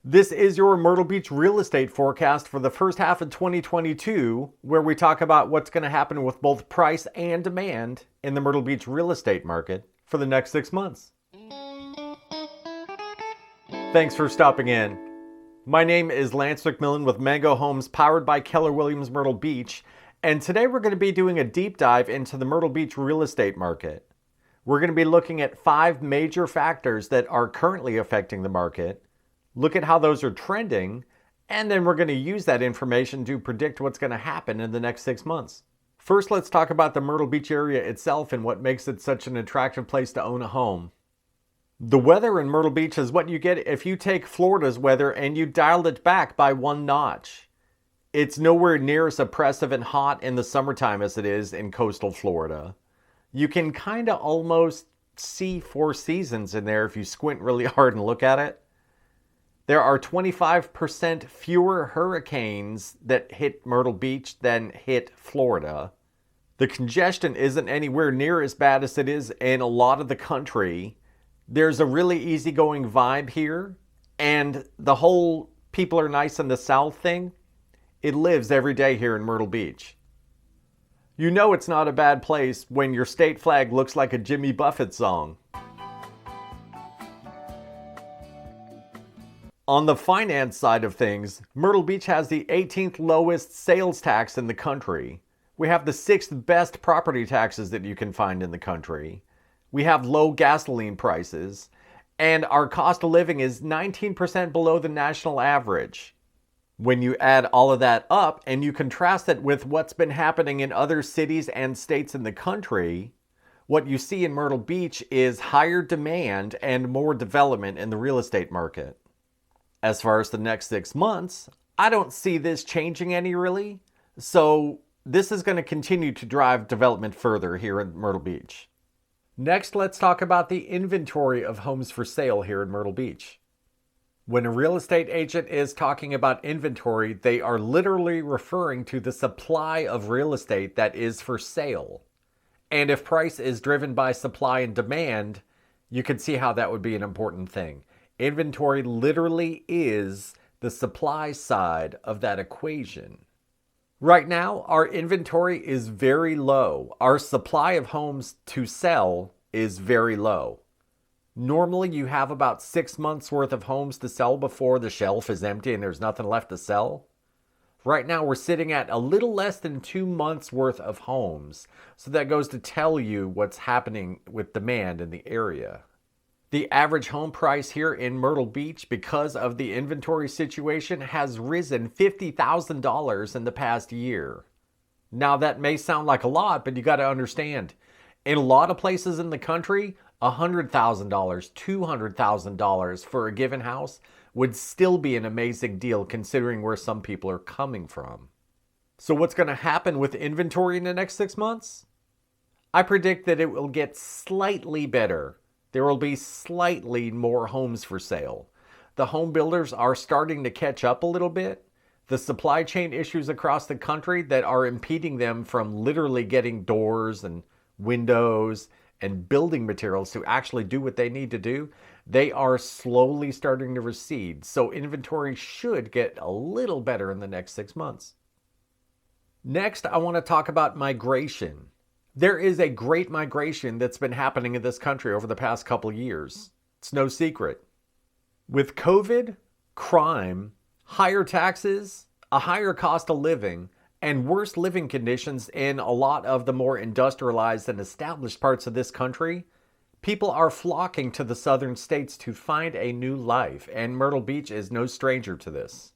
This is your Myrtle Beach real estate forecast for the first half of 2022, where we talk about what's going to happen with both price and demand in the Myrtle Beach real estate market for the next 6 months. Thanks for stopping in. My name is Lance McMillan with Mango Homes, powered by Keller Williams Myrtle Beach, and today we're going to be doing a deep dive into the Myrtle Beach real estate market. We're going to be looking at 5 major factors that are currently affecting the market, look at how those are trending, and then we're going to use that information to predict what's going to happen in the next 6 months. First, let's talk about the Myrtle Beach area itself and what makes it such an attractive place to own a home. The weather in Myrtle Beach is what you get if you take Florida's weather and you dialed it back by 1 notch. It's nowhere near as oppressive and hot in the summertime as it is in coastal Florida. You can kind of almost see 4 seasons in there if you squint really hard and look at it. There are 25% fewer hurricanes that hit Myrtle Beach than hit Florida. The congestion isn't anywhere near as bad as it is in a lot of the country. There's a really easygoing vibe here, and the whole people are nice in the South thing, it lives every day here in Myrtle Beach. You know it's not a bad place when your state flag looks like a Jimmy Buffett song. On the finance side of things, Myrtle Beach has the 18th lowest sales tax in the country. We have the 6th best property taxes that you can find in the country. We have low gasoline prices, and our cost of living is 19% below the national average. When you add all of that up and you contrast it with what's been happening in other cities and states in the country, what you see in Myrtle Beach is higher demand and more development in the real estate market. As far as the next 6 months, I don't see this changing any really. So this is going to continue to drive development further here in Myrtle Beach. Next, let's talk about the inventory of homes for sale here in Myrtle Beach. When a real estate agent is talking about inventory, they are literally referring to the supply of real estate that is for sale. And if price is driven by supply and demand, you can see how that would be an important thing. Inventory literally is the supply side of that equation. Right now, our inventory is very low. Our supply of homes to sell is very low. Normally, you have about 6 months worth of homes to sell before the shelf is empty and there's nothing left to sell. Right now, we're sitting at a little less than 2 months worth of homes. So that goes to tell you what's happening with demand in the area. The average home price here in Myrtle Beach, because of the inventory situation, has risen $50,000 in the past year. Now that may sound like a lot, but you got to understand, in a lot of places in the country, $100,000, $200,000 for a given house would still be an amazing deal considering where some people are coming from. So what's going to happen with inventory in the next 6 months? I predict that it will get slightly better. There will be slightly more homes for sale. The home builders are starting to catch up a little bit. The supply chain issues across the country that are impeding them from literally getting doors and windows and building materials to actually do what they need to do, they are slowly starting to recede. So inventory should get a little better in the next 6 months. Next, I want to talk about migration. There is a great migration that's been happening in this country over the past couple of years. It's no secret. With COVID, crime, higher taxes, a higher cost of living, and worse living conditions in a lot of the more industrialized and established parts of this country, people are flocking to the southern states to find a new life, and Myrtle Beach is no stranger to this.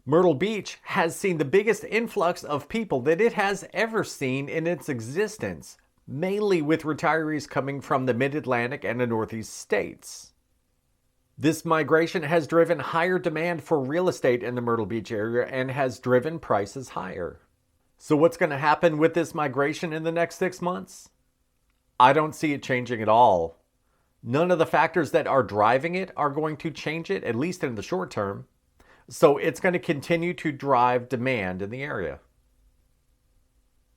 Myrtle Beach has seen the biggest influx of people that it has ever seen in its existence, mainly with retirees coming from the Mid-Atlantic and the Northeast states. This migration has driven higher demand for real estate in the Myrtle Beach area and has driven prices higher. So what's going to happen with this migration in the next 6 months? I don't see it changing at all. None of the factors that are driving it are going to change it, at least in the short term. So it's going to continue to drive demand in the area.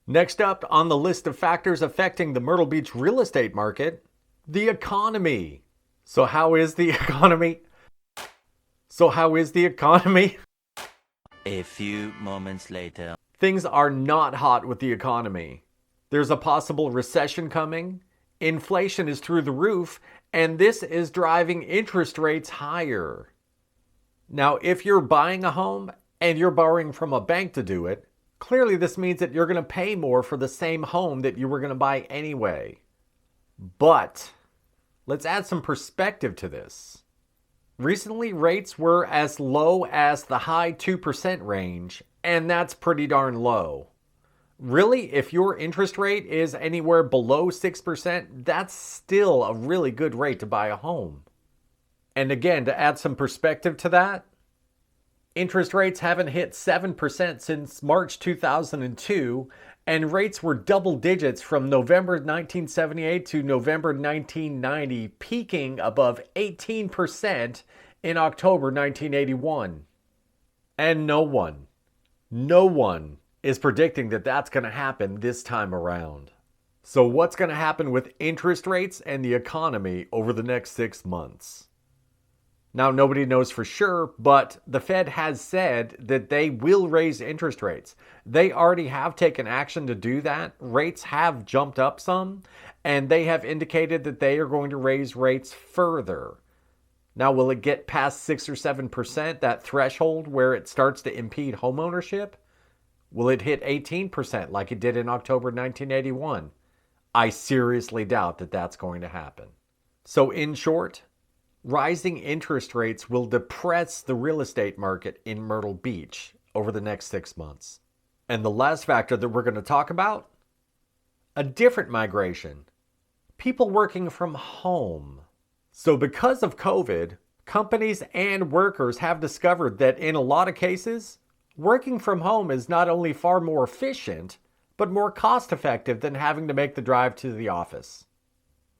Next up on the list of factors affecting the Myrtle Beach real estate market, the economy. So how is the economy? So how is the economy? A few moments later. Things are not hot with the economy. There's a possible recession coming. Inflation is through the roof, and this is driving interest rates higher. Now, if you're buying a home and you're borrowing from a bank to do it, clearly this means that you're going to pay more for the same home that you were going to buy anyway. But let's add some perspective to this. Recently, rates were as low as the high 2% range, and that's pretty darn low. Really, if your interest rate is anywhere below 6%, that's still a really good rate to buy a home. And again, to add some perspective to that, interest rates haven't hit 7% since March 2002, and rates were double digits from November 1978 to November 1990, peaking above 18% in October 1981. And no one is predicting that that's going to happen this time around. So what's going to happen with interest rates and the economy over the next 6 months? Now, nobody knows for sure, but the Fed has said that they will raise interest rates. They already have taken action to do that. Rates have jumped up some, and they have indicated that they are going to raise rates further. Now, will it get past 6 or 7%, that threshold where it starts to impede homeownership? Will it hit 18% like it did in October 1981? I seriously doubt that that's going to happen. So in short, rising interest rates will depress the real estate market in Myrtle Beach over the next 6 months. And the last factor that we're going to talk about, a different migration. People working from home. So because of COVID, companies and workers have discovered that in a lot of cases, working from home is not only far more efficient, but more cost-effective than having to make the drive to the office.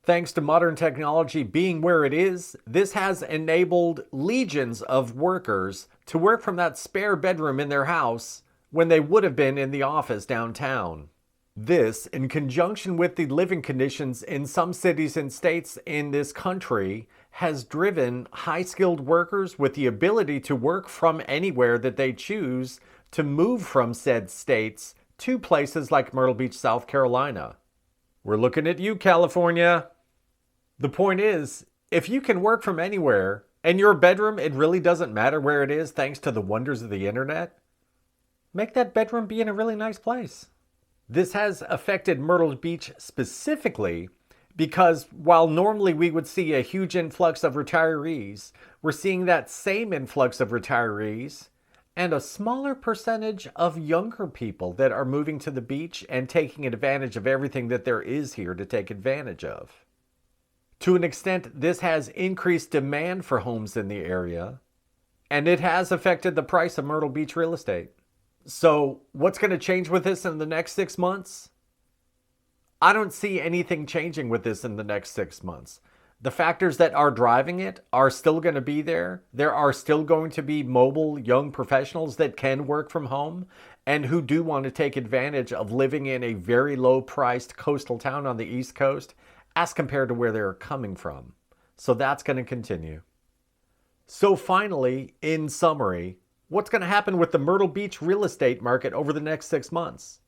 Thanks to modern technology being where it is, this has enabled legions of workers to work from that spare bedroom in their house when they would have been in the office downtown. This, in conjunction with the living conditions in some cities and states in this country, has driven high-skilled workers with the ability to work from anywhere that they choose to move from said states to places like Myrtle Beach, South Carolina. We're looking at you, California. The point is, if you can work from anywhere, and your bedroom, it really doesn't matter where it is thanks to the wonders of the internet, make that bedroom be in a really nice place. This has affected Myrtle Beach specifically because while normally we would see a huge influx of retirees, we're seeing that same influx of retirees and a smaller percentage of younger people that are moving to the beach and taking advantage of everything that there is here to take advantage of. To an extent, this has increased demand for homes in the area, and it has affected the price of Myrtle Beach real estate. So what's going to change with this in the next 6 months? I don't see anything changing with this in the next 6 months. The factors that are driving it are still going to be there. There are still going to be mobile young professionals that can work from home and who do want to take advantage of living in a very low-priced coastal town on the East Coast as compared to where they're coming from. So that's going to continue. So finally, in summary, what's going to happen with the Myrtle Beach real estate market over the next 6 months?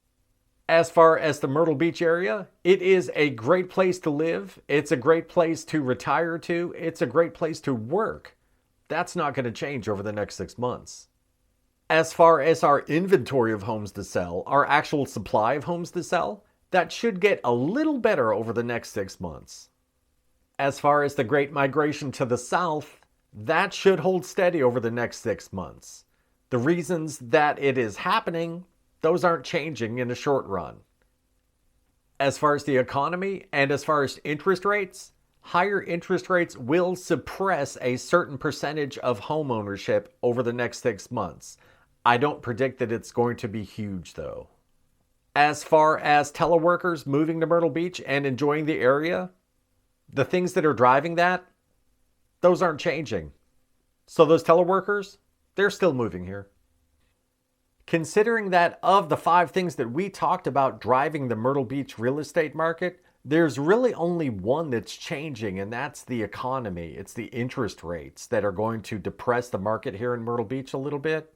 As far as the Myrtle Beach area, it is a great place to live. It's a great place to retire to. It's a great place to work. That's not going to change over the next 6 months. As far as our inventory of homes to sell, our actual supply of homes to sell, that should get a little better over the next 6 months. As far as the Great Migration to the south, that should hold steady over the next 6 months. The reasons that it is happening, those aren't changing in the short run. As far as the economy and as far as interest rates, higher interest rates will suppress a certain percentage of home ownership over the next 6 months. I don't predict that it's going to be huge though. As far as teleworkers moving to Myrtle Beach and enjoying the area, the things that are driving that, those aren't changing. So those teleworkers, they're still moving here. Considering that of the 5 things that we talked about driving the Myrtle Beach real estate market, There's really only one that's changing, and that's the economy. It's the interest rates that are going to depress the market here in Myrtle Beach a little bit.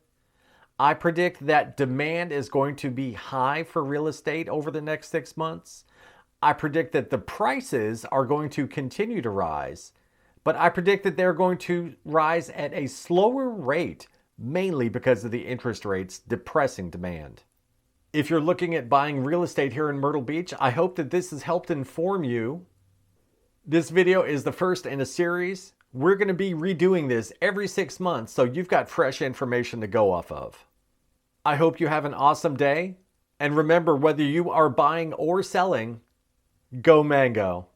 I predict that demand is going to be high for real estate over the next 6 months. I predict that the prices are going to continue to rise, but I predict that they're going to rise at a slower rate, mainly because of the interest rates depressing demand. If you're looking at buying real estate here in Myrtle Beach, I hope that this has helped inform you. This video is the first in a series. We're going to be redoing this every 6 months, so you've got fresh information to go off of. I hope you have an awesome day, and remember, whether you are buying or selling, go Mango.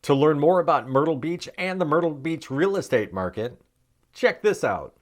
To learn more about Myrtle Beach and the Myrtle Beach real estate market, check this out.